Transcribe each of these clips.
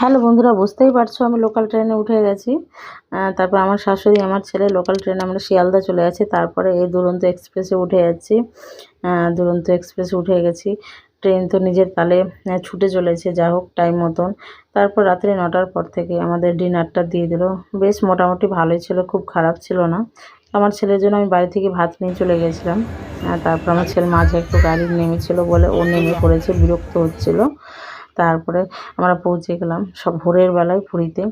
Hello বন্ধুরা, বুঝতেই পারছো আমি লোকাল ট্রেনে উঠে গেছি। তারপর আমার শাশুড়ি, আমার ছেলে লোকাল ট্রেনে আমরা শিয়ালদা চলে যাচ্ছি। তারপরে এই দুরন্ত এক্সপ্রেসে উঠে যাচ্ছি। দুরন্ত এক্সপ্রেসে উঠে গেছি। ট্রেন তো নিজের তালে ছুটে চলেছে, যা হোক টাইম মতন। তারপর রাত্রি 9টার পর থেকে আমাদের ডিনারটা দিয়ে দিল। বেশ মোটামুটি ভালোই ছিল, খুব খারাপ ছিল না। আমার ছেলের জন্য আমি বাড়ি থেকে ভাত নিয়ে চলে গেছিলাম। তারপর আমার ছেলে মাঝে একটু গাড়ি নেমেছিল বলে ও নেমে পড়েছে, বিরক্ত হচ্ছিল। তারপরে আমরা পৌঁছে গেলাম সব ভোরের বেলায় পুরীতে।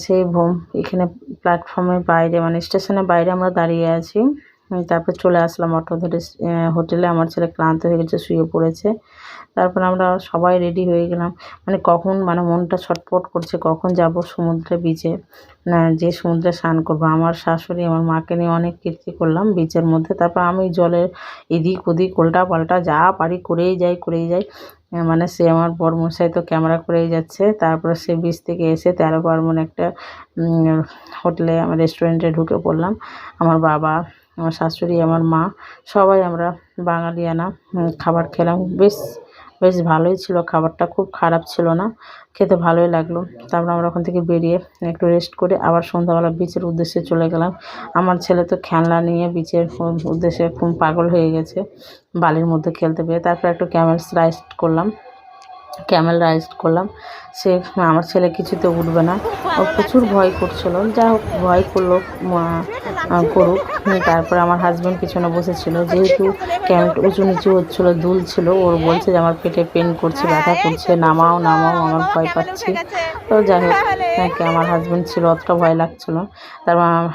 সেই এখানে প্ল্যাটফর্মের বাইরে মানে স্টেশনের বাইরে আমরা দাঁড়িয়ে আছি। তারপর চলে আসলাম অটো ধরে হোটেলে। আমার ছেলে ক্লান্ত হয়ে গেছে, শুয়ে পড়েছে। তারপর আমরা সবাই রেডি হয়ে গেলাম। মানে কখন মানে মনটা ছটফট করছে কখন যাব সমুদ্রে বিচে, না যে সমুদ্রে স্নান করবো। আমার শাশুড়ি আমার মাকে নিয়ে অনেক কীর্তি করলাম বিচের মধ্যে। তারপর আমি জলের এদিক ওদিক উল্টা পাল্টা যা পারি করেই যাই। মানে সে আমার বরমশাই তো ক্যামেরা করেই যাচ্ছে। তারপরে সে বিচ থেকে এসে 13 পার্বণ একটা হোটেলে আমার রেস্টুরেন্টে ঢুকে পড়লাম। আমার বাবা, আমার শাশুড়ি, আমার মা, সবাই আমরা বাঙালিয়ানা খাবার খেলাম। বেশ বেশ ভালোই ছিল খাবারটা, খুব খারাপ ছিল না, খেতে ভালোই লাগলো। তারপর আমরা ওখান থেকে বেরিয়ে একটু রেস্ট করে আবার সন্ধ্যাবেলা বিচের উদ্দেশ্যে চলে গেলাম। আমার ছেলে তো খেলনা নিয়ে বিচের উদ্দেশ্যে খুব পাগল হয়ে গেছে বালির মধ্যে খেলতে পেরে। তারপর একটু ক্যামেল রাইড করলাম। সে আমার ছেলে কিছুতে উঠবে না, ও প্রচুর ভয় করছিল। যা হোক ভয় করলো, করুক। তারপরে আমার হাজব্যান্ড পিছনে বসেছিল, যেহেতু ক্যামেলটা উঁচু নিচু হচ্ছিলো, দুল ছিল, ওর বলছে যে আমার পেটে পেন করছে, ব্যথা করছে, নামাও আমার ভয় পাচ্ছি। তো যাই হোক, আমার হাজব্যান্ড ছিল, অতটা ভয় লাগছিল। তারপর আমার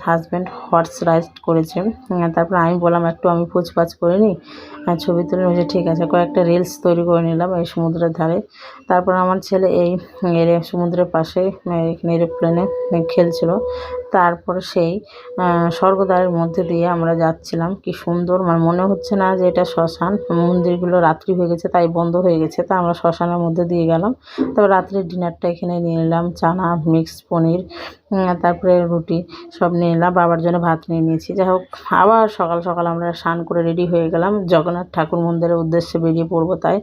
হাজব্যান্ড হর্স রাইড করেছে। তারপর আমি বললাম একটু আমি পোজপাজ করে নিই, ছবি তুলে নিয়েছে। ঠিক আছে, কয়েকটা রিলস তৈরি করে নিলাম এই সমুদ্রের ধারে। তারপর আমার ছেলে এই সমুদ্রের পাশে এখানে এরোপ্লেনে খেলছিল। তারপর সেই স্বর্গদ্বারের মধ্যে দিয়ে আমরা যাচ্ছিলাম। কি সুন্দর, মানে মনে হচ্ছে না যে এটা শ্মশান। মন্দিরগুলো রাত্রি হয়ে গেছে তাই বন্ধ হয়ে গেছে, তা আমরা শ্মশানের মধ্যে দিয়ে গেলাম। তারপর রাত্রের ডিনারটা এখানে নিয়ে নিলাম, চানা, মিক্সড পনির, তারপরে রুটি সব নিয়ে নিলাম। বাবার জন্য ভাত নিয়ে নিয়েছি। যাই হোক, আবার সকাল সকাল আমরা স্নান করে রেডি হয়ে গেলাম, জগন্নাথ ঠাকুর মন্দিরের উদ্দেশ্যে বেরিয়ে পড়বো। তাই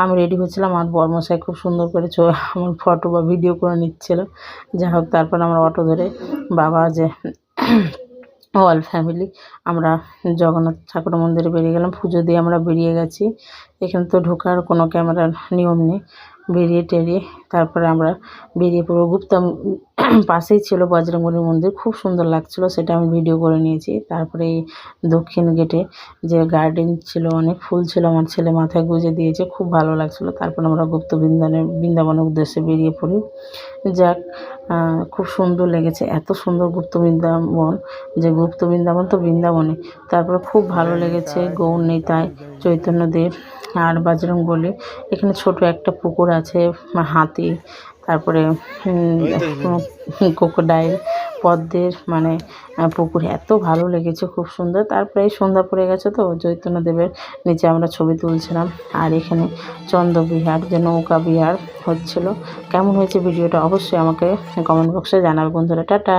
আমি রেডি হচ্ছিলাম, আমার বরমশাই খুব সুন্দর করে আমার ফটো বা ভিডিও করে নিচ্ছিল। যাই হোক, তারপর আমরা অটো ধরে বাবা যে অল ফ্যামিলি আমরা জগন্নাথ ঠাকুর মন্দিরে বেরিয়ে গেলাম। পুজো দিয়ে আমরা বেরিয়ে গেছি। এখানে তো ঢোকার কোনো ক্যামেরার নিয়ম নেই। বেরিয়ে টেরিয়ে তারপরে আমরা বেরিয়ে পড়বো। পাশেই ছিল বজরংবলী মন্দির, খুব সুন্দর লাগছিল, সেটা আমি ভিডিও করে নিয়েছি। তারপরে এই দক্ষিণ গেটে যে গার্ডেন ছিল, অনেক ফুল ছিল, আমার ছেলে মাথায় গুঁজে দিয়েছে, খুব ভালো লাগছিলো। তারপর আমরা বৃন্দাবনের উদ্দেশ্যে বেরিয়ে পড়ি। যাক, খুব সুন্দর লেগেছে, এত সুন্দর গুপ্ত বৃন্দাবন, যে গুপ্ত বৃন্দাবন তো বৃন্দাবনে। তারপরে খুব ভালো লেগেছে গৌর নিতাই, চৈতন্যদেব আর বজরংবলী। এখানে ছোট একটা পুকুর আছে, হাতি, তারপরে ক্রোকোডাইল, পদ্মের মানে পুকুর, এত ভালো লেগেছে, খুব সুন্দর। তারপরে এই সন্ধ্যা পড়ে গেছে তো চৈতন্যদেবের নিচে আমরা ছবি তুলছিলাম। আর এখানে চন্দ্রবিহার যে নৌকা বিহার হচ্ছিল। কেমন হয়েছে ভিডিওটা অবশ্যই আমাকে কমেন্ট বক্সে জানাবে বন্ধুরা। টাটা।